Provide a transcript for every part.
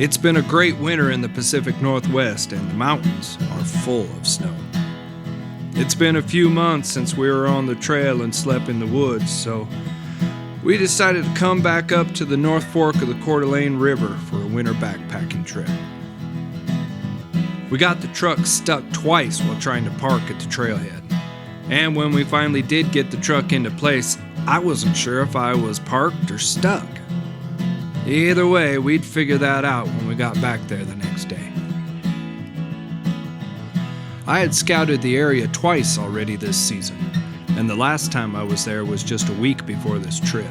It's been a great winter in the Pacific Northwest, and the mountains are full of snow. It's been a few months since we were on the trail and slept in the woods, so we decided to come back up to the North Fork of the Coeur d'Alene River for a winter backpacking trip. We got the truck stuck twice while trying to park at the trailhead. And when we finally did get the truck into place, I wasn't sure if I was parked or stuck. Either way, we'd figure that out when we got back there the next day. I had scouted the area twice already this season, and the last time I was there was just a week before this trip.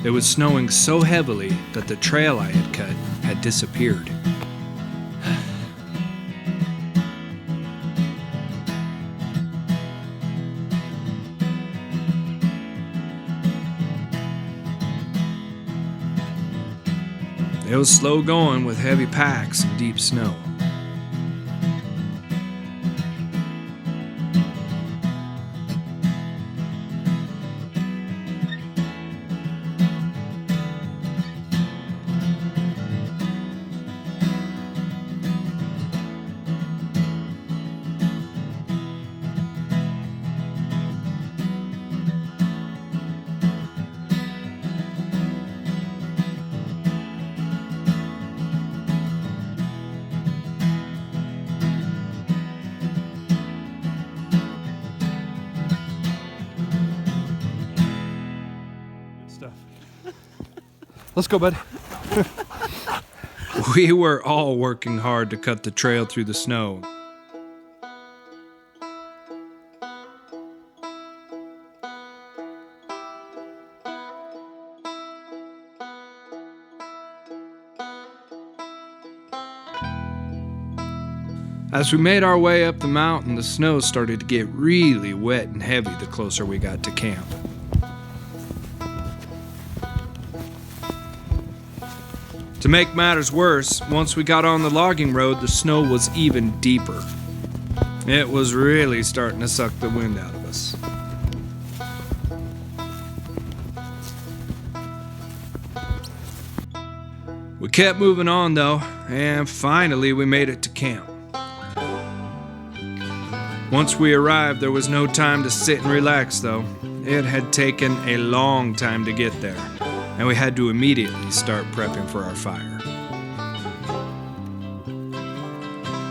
It was snowing so heavily that the trail I had cut had disappeared. It was slow going with heavy packs and deep snow. Let's go, bud. We were all working hard to cut the trail through the snow. As we made our way up the mountain, the snow started to get really wet and heavy the closer we got to camp. To make matters worse, once we got on the logging road, the snow was even deeper. It was really starting to suck the wind out of us. We kept moving on though, and finally we made it to camp. Once we arrived, there was no time to sit and relax though. It had taken a long time to get there, and we had to immediately start prepping for our fire.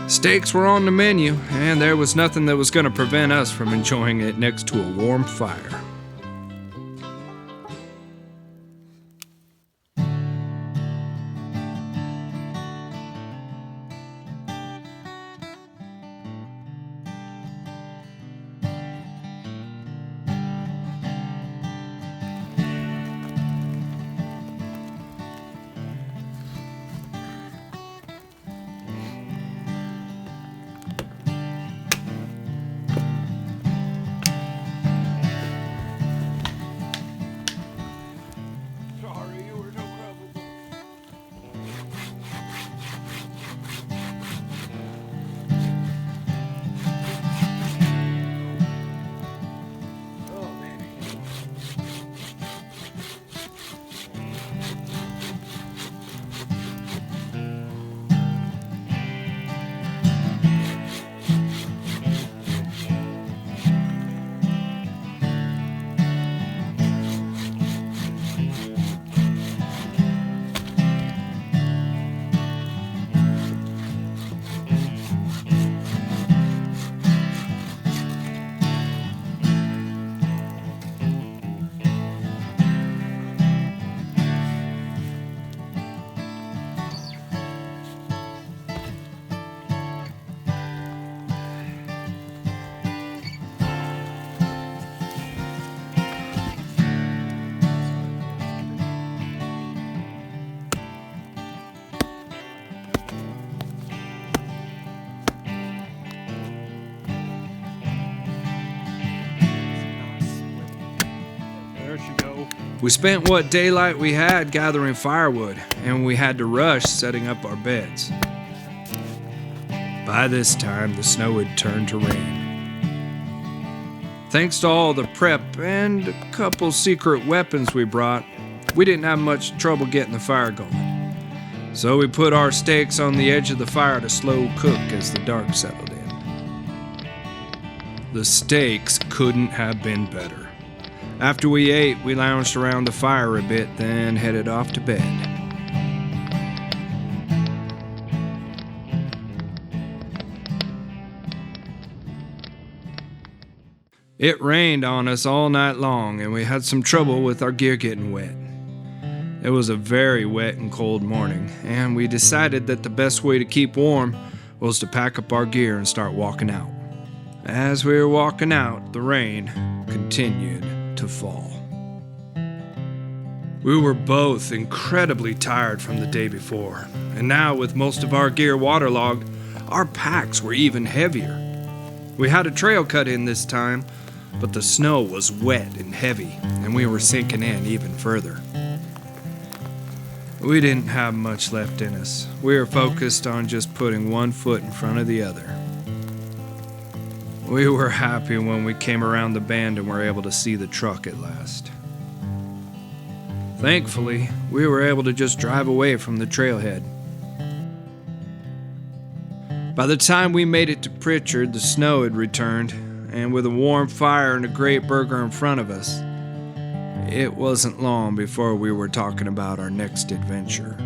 Steaks were on the menu, and there was nothing that was going to prevent us from enjoying it next to a warm fire. We spent what daylight we had gathering firewood, and we had to rush setting up our beds. By this time, the snow had turned to rain. Thanks to all the prep and a couple secret weapons we brought, we didn't have much trouble getting the fire going. So we put our steaks on the edge of the fire to slow cook as the dark settled in. The steaks couldn't have been better. After we ate, we lounged around the fire a bit, then headed off to bed. It rained on us all night long, and we had some trouble with our gear getting wet. It was a very wet and cold morning, and we decided that the best way to keep warm was to pack up our gear and start walking out. As we were walking out, the rain continued to fall. We were both incredibly tired from the day before, and now with most of our gear waterlogged, our packs were even heavier. We had a trail cut in this time, but the snow was wet and heavy, and we were sinking in even further. We didn't have much left in us. We were focused on just putting one foot in front of the other. We were happy when we came around the bend and were able to see the truck at last. Thankfully, we were able to just drive away from the trailhead. By the time we made it to Pritchard, the snow had returned, and with a warm fire and a great burger in front of us, it wasn't long before we were talking about our next adventure.